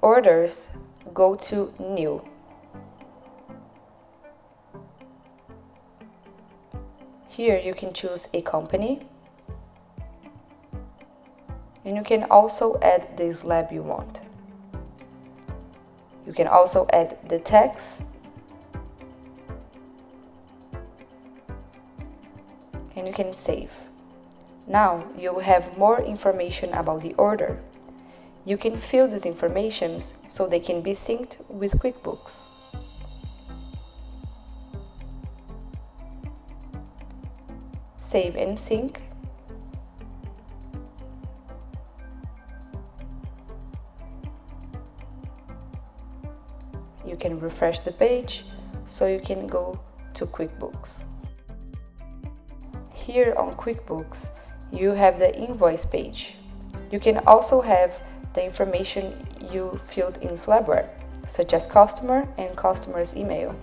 orders, go to New. Here you can choose a company, and you can also add the slab you want. You can also add the tax, and you can save. Now you will have more information about the order. You can fill these informations so they can be synced with QuickBooks. Save and sync. You can refresh the page so you can go to QuickBooks. Here on QuickBooks, you have the invoice page. You can also have the information you filled in Slabware, such as customer and customer's email.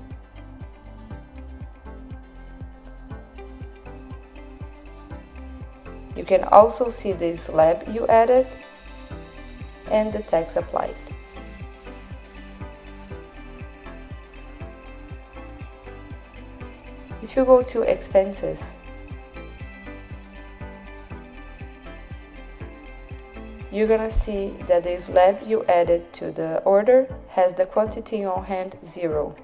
You can also see the slab you added and the tax applied. If you go to expenses, you're gonna see that the slab you added to the order has the quantity on hand 0.